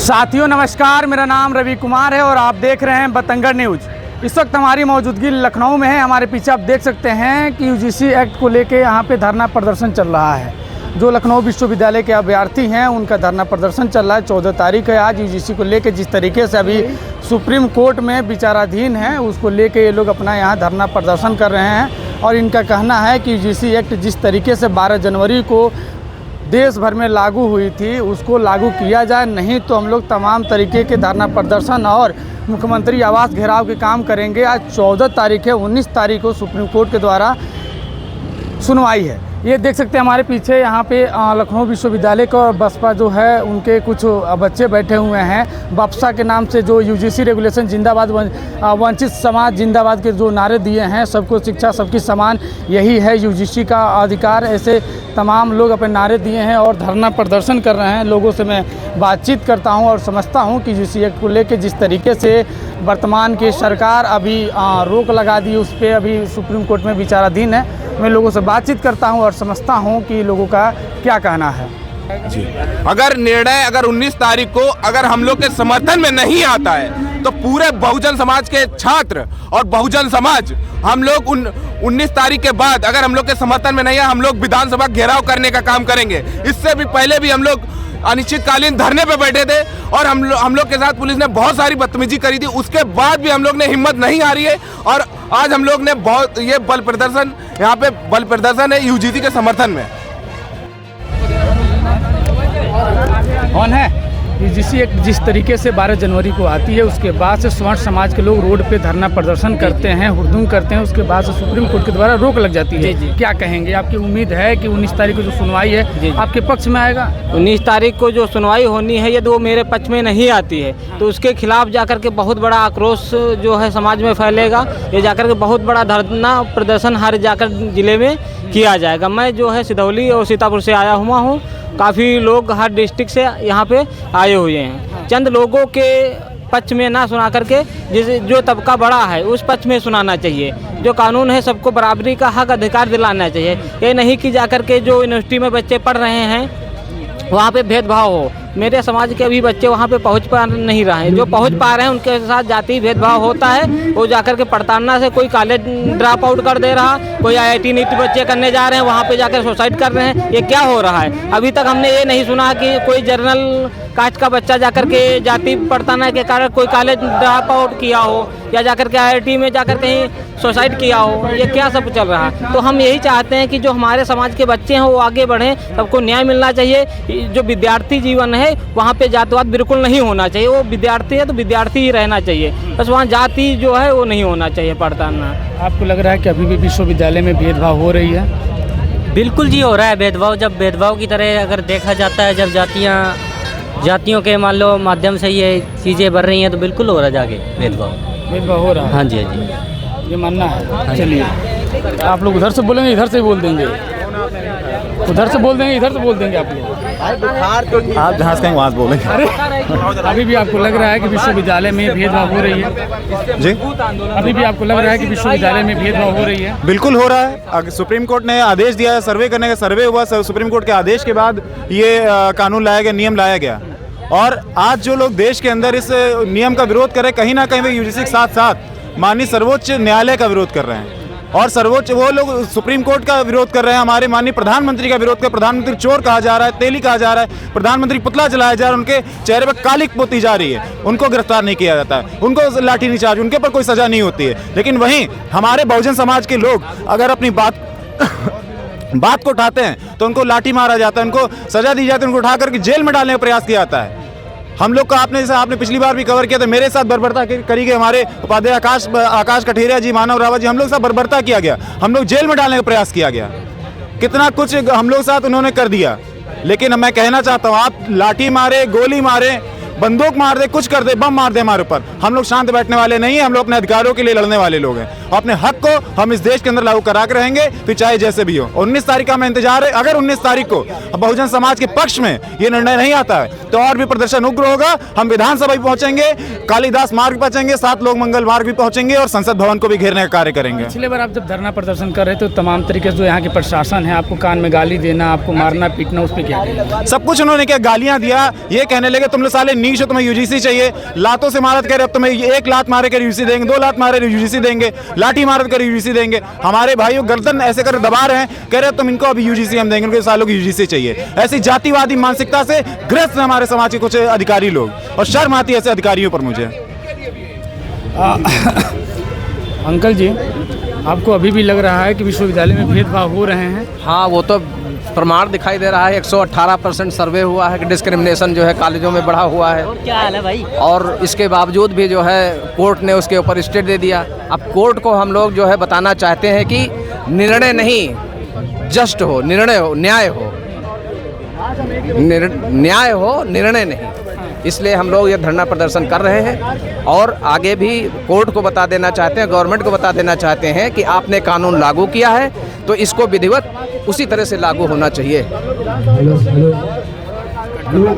साथियों नमस्कार, मेरा नाम रवि कुमार है और आप देख रहे हैं बतंगड़ न्यूज़। इस वक्त हमारी मौजूदगी लखनऊ में है। हमारे पीछे आप देख सकते हैं कि यूजीसी एक्ट को लेके यहाँ पे धरना प्रदर्शन चल रहा है। जो लखनऊ विश्वविद्यालय के अभ्यर्थी हैं उनका धरना प्रदर्शन चल रहा है। 14 तारीख है आज। यूजीसी को लेके जिस तरीके से अभी सुप्रीम कोर्ट में विचाराधीन है उसको लेके ये लोग अपना यहाँ धरना प्रदर्शन कर रहे हैं। और इनका कहना है कि यूजीसी एक्ट जिस तरीके से 12 जनवरी को देश भर में लागू हुई थी उसको लागू किया जाए, नहीं तो हम लोग तमाम तरीके के धरना प्रदर्शन और मुख्यमंत्री आवास घेराव के काम करेंगे। आज 14 तारीख है, 19 तारीख को सुप्रीम कोर्ट के द्वारा सुनवाई है। ये देख सकते हैं हमारे पीछे यहाँ पे लखनऊ विश्वविद्यालय का बसपा जो है उनके कुछ बच्चे बैठे हुए हैं। बपसा के नाम से जो यूजीसी रेगुलेशन जिंदाबाद, वंचित समाज जिंदाबाद के जो नारे दिए हैं, सबको शिक्षा सबकी समान, यही है यूजीसी का अधिकार, ऐसे तमाम लोग अपने नारे दिए हैं और धरना प्रदर्शन कर रहे हैं। लोगों से मैं बातचीत करता हूं और समझता हूं कि यूजीसी एक्ट को लेकर जिस तरीके से वर्तमान की सरकार अभी रोक लगा दी, उस पर अभी सुप्रीम कोर्ट में विचाराधीन है। मैं लोगों से बातचीत करता हूं और समझता हूं कि लोगों का क्या कहना है। जी, अगर निर्णय 19 तारीख को अगर हम लोग के समर्थन में नहीं आता है तो पूरे बहुजन समाज के छात्र और बहुजन समाज हम लोग 19 तारीख के बाद अगर हम लोग के समर्थन में नहीं है, हम लोग विधानसभा घेराव करने का काम करेंगे। इससे भी पहले भी हम लोग अनिश्चितकालीन धरने पे बैठे थे और हम लोग के साथ पुलिस ने बहुत सारी बदतमीजी करी थी। उसके बाद भी हम लोग ने हिम्मत नहीं हारी है और आज हम लोग ने बहुत ये बल प्रदर्शन, यहाँ पे बल प्रदर्शन है यूजीसी के समर्थन में। कौन है? यूजीसी एक्ट जिस तरीके से 12 जनवरी को आती है उसके बाद से स्वर्ण समाज के लोग रोड पे धरना प्रदर्शन करते हैं, हुड़दंग करते हैं, उसके बाद से सुप्रीम कोर्ट के द्वारा रोक लग जाती है। जी। क्या कहेंगे? आपकी उम्मीद है कि 19 तारीख को जो सुनवाई है आपके पक्ष में आएगा? 19 तारीख को जो सुनवाई होनी है यदि वो मेरे पक्ष में नहीं आती है तो उसके खिलाफ जाकर के बहुत बड़ा आक्रोश जो है समाज में फैलेगा। ये जाकर के बहुत बड़ा धरना प्रदर्शन हर जाकर जिले में किया जाएगा। मैं जो है सिधौली और सीतापुर से आया हुआ हूँ। काफ़ी लोग हर डिस्ट्रिक्ट से यहाँ पे आए हुए हैं। चंद लोगों के पक्ष में ना सुना करके जो तबका बड़ा है उस पक्ष में सुनाना चाहिए। जो कानून है सबको बराबरी का हक अधिकार दिलाना चाहिए। ये नहीं कि जाकर के जो यूनिवर्सिटी में बच्चे पढ़ रहे हैं वहाँ पे भेदभाव हो। मेरे समाज के अभी बच्चे वहाँ पे पहुँच पा नहीं रहे हैं। जो पहुँच पा रहे हैं उनके साथ जाति भेदभाव होता है। वो जाकर के पड़तालना से कोई कॉलेज ड्रॉप आउट कर दे रहा, कोई IIT नीट बच्चे करने जा रहे हैं वहाँ पे जाकर सुसाइड कर रहे हैं। ये क्या हो रहा है? अभी तक हमने ये नहीं सुना कि कोई जनरल कास्ट का बच्चा जाकर के जाति पड़तालना के कारण कोई कॉलेज ड्रॉप आउट किया हो या जाकर के IIT में जाकर कहीं सुसाइड किया हो। ये क्या सब चल रहा है? तो हम यही चाहते हैं कि जो हमारे समाज के बच्चे हैं वो आगे बढ़ें, सबको न्याय मिलना चाहिए। जो विद्यार्थी जीवन है वहाँ पे जातिवाद बिल्कुल नहीं होना चाहिए। वो विद्यार्थी है तो विद्यार्थी ही रहना चाहिए, बस वहाँ जाति जो है वो नहीं होना चाहिए पड़तालना। आपको लग रहा है कि अभी भी विश्वविद्यालय में भेदभाव हो रही है? बिल्कुल जी हो रहा है भेदभाव। जब भेदभाव की तरह अगर देखा जाता है, जब जातियों के मान लो माध्यम से ये चीज़ें बढ़ रही हैं तो बिल्कुल हो रहा है जाके भेदभाव हो रहा है। हाँ जी, हाँ जी, ये मानना है। चलिए आप लोग उधर से बोलेंगे, इधर से बोल देंगे, उधर से बोल देंगे, इधर से बोल देंगे। आप लोग आप जहाँ से कहेंगे वहाँ से बोलेंगे। अरे अभी भी आपको लग रहा है कि विश्वविद्यालय में भेदभाव हो रही है? जी, अभी भी आपको लग रहा है कि विश्वविद्यालय में भेदभाव हो रही है? बिल्कुल हो रहा है। सुप्रीम कोर्ट ने आदेश दिया है सर्वे करने का, सर्वे हुआ। सुप्रीम कोर्ट के आदेश के बाद ये कानून लाया गया, नियम लाया गया। और आज जो लोग देश के अंदर इस नियम का विरोध कर रहे हैं, कहीं ना कहीं वे यूजीसी के साथ साथ माननीय सर्वोच्च न्यायालय का विरोध कर रहे हैं। और सर्वोच्च वो लोग सुप्रीम कोर्ट का विरोध कर रहे हैं, हमारे माननीय प्रधानमंत्री का विरोध कर। प्रधानमंत्री चोर कहा जा रहा है, तेली कहा जा रहा है, प्रधानमंत्री पुतला जलाया जा रहा है, उनके चेहरे पर कालिक पोती जा रही है, उनको गिरफ्तार नहीं किया जाता है, उनको लाठी नहीं चार्ज, उनके पर कोई सजा नहीं होती है। लेकिन वहीं हमारे बहुजन समाज के लोग अगर अपनी बात को उठाते हैं तो उनको लाठी मारा जाता है, उनको सजा दी जाती है, उनको उठा करके जेल में डालने का प्रयास किया जाता है। हम लोग का आपने पिछली बार भी कवर किया था, मेरे साथ बर्बरता करी गई। हमारे उपाध्याय आकाश कठेरिया जी, मानव रावत जी, हम लोग साथ बर्बरता किया गया, हम लोग जेल में डालने का प्रयास किया गया। कितना कुछ हम लोग साथ उन्होंने कर दिया। लेकिन मैं कहना चाहता हूँ, आप लाठी मारे, गोली मारे, बंदूक मार दे, कुछ कर दे, बम मार दे हमारे ऊपर, हम लोग शांत बैठने वाले नहीं है। हम लोग अपने अधिकारों के लिए लड़ने वाले लोग हैं और अपने हक को हम इस देश के अंदर लागू करा के रहेंगे, फिर चाहे जैसे भी हो। 19 तारीख का हमें इंतजार है। अगर 19 तारीख को बहुजन समाज के पक्ष में ये निर्णय नहीं आता है तो और भी प्रदर्शन उग्र होगा। हम विधानसभा भी पहुंचेंगे, कालीदास मार्ग पहुंचेंगे, 7 लोक मंगल मार्ग भी पहुंचेंगे और संसद भवन को भी घेरने का कार्य करेंगे। पिछले बार आप जब धरना प्रदर्शन कर रहे थे तो तमाम तरीके से जो यहाँ के प्रशासन है आपको कान में गाली देना, आपको मारना पीटना, उस पर क्या कहेंगे? सब कुछ उन्होंने क्या गालियां दिया, ये कहने लगे तुम लोग साले नीच हो, तुम्हें यूजीसी चाहिए, लातों से मारत करे, अब तुम्हें 1 लात मारे कर यूजीसी देंगे, 2 लात मारे यूजीसी देंगे, लाठी मारत कर यूजीसी देंगे। हमारे भाइयों गर्दन ऐसे कर दबा रहे हैं, कह रहे तुम इनको अभी यूजीसी हम देंगे, उनको सालों की यूजीसी चाहिए। ऐसी जातिवादी मानसिकता से ग्रस्त है हमारे समाज के कुछ अधिकारी लोग और शर्म आती है ऐसे अधिकारियों पर मुझे। अंकल जी, आपको अभी भी लग रहा है कि विश्वविद्यालय में भेदभाव हो रहे हैं? हाँ, वो तो प्रमाण दिखाई दे रहा है। 118% सर्वे हुआ है कि डिस्क्रिमिनेशन जो है कॉलेजों में बढ़ा हुआ है। क्या हाल है भाई? और इसके बावजूद भी जो है कोर्ट ने उसके ऊपर स्टे दे दिया। अब कोर्ट को हम लोग जो है बताना चाहते हैं कि निर्णय नहीं, जस्ट हो, निर्णय हो, न्याय हो, न्याय हो, निर्णय नहीं। इसलिए हम लोग ये धरना प्रदर्शन कर रहे हैं और आगे भी कोर्ट को बता देना चाहते हैं, गवर्नमेंट को बता देना चाहते हैं कि आपने कानून लागू किया है तो इसको विधिवत उसी तरह से लागू होना चाहिए।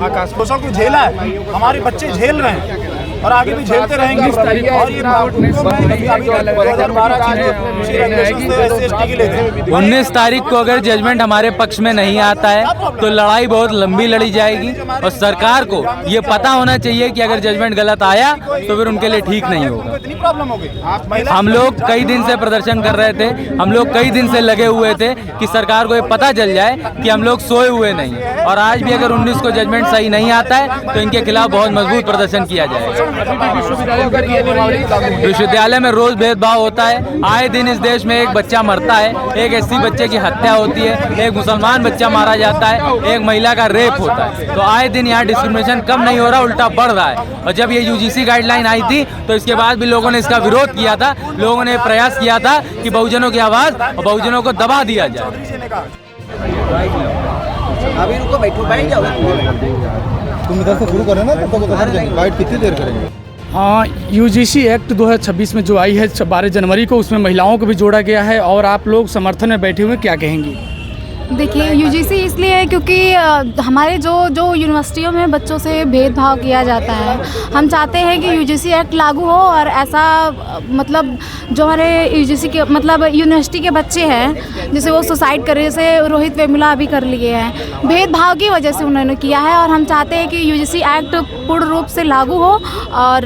आकाश को झेला है, हमारे बच्चे झेल रहे हैं और आगे भी झेलते रहेंगे। और ये 19 तारीख को अगर जजमेंट हमारे पक्ष में नहीं आता है तो लड़ाई बहुत लंबी लड़ी जाएगी और सरकार को ये पता होना चाहिए कि अगर जजमेंट गलत आया तो फिर उनके लिए ठीक नहीं होगा। हम लोग कई दिन से प्रदर्शन कर रहे थे, हम लोग कई दिन से लगे हुए थे कि सरकार को ये पता चल जाए कि हम लोग सोए हुए नहीं, और आज भी अगर 19 को जजमेंट सही नहीं आता है तो इनके खिलाफ बहुत मजबूत प्रदर्शन किया जाएगा। विश्वविद्यालय में रोज भेदभाव होता है, आए दिन इस देश में एक बच्चा मरता है, एक एससी बच्चे की हत्या होती है, एक मुसलमान बच्चा मारा जाता है, एक महिला का रेप होता है। तो आए दिन यहाँ डिस्क्रिमिनेशन कम नहीं हो रहा, उल्टा बढ़ रहा है। और जब ये यूजीसी गाइडलाइन आई थी तो इसके बाद भी लोगों ने इसका विरोध किया था, लोगों ने प्रयास किया था कि बहुजनों की आवाज और बहुजनों को दबा दिया जाए। अभी रुको, बैठो, बैठ जाओ। तुम इधर से शुरू करें ना, तब तक गाइड कितनी देर करेंगे? हाँ, यूजीसी एक्ट 2026 में जो आई है 12 जनवरी को, उसमें महिलाओं को भी जोड़ा गया है और आप लोग समर्थन में बैठे हुए, क्या कहेंगी? देखिए, यूजीसी इसलिए है क्योंकि हमारे जो यूनिवर्सिटियों में बच्चों से भेदभाव किया जाता है, हम चाहते हैं कि यूजीसी एक्ट लागू हो और ऐसा मतलब जो हमारे यूजीसी के मतलब यूनिवर्सिटी के बच्चे हैं जैसे वो सुसाइड करे, जैसे रोहित वेमुला अभी कर लिए हैं, भेदभाव की वजह से उन्होंने किया है। और हम चाहते हैं कि यूजीसी एक्ट पूर्ण रूप से लागू हो और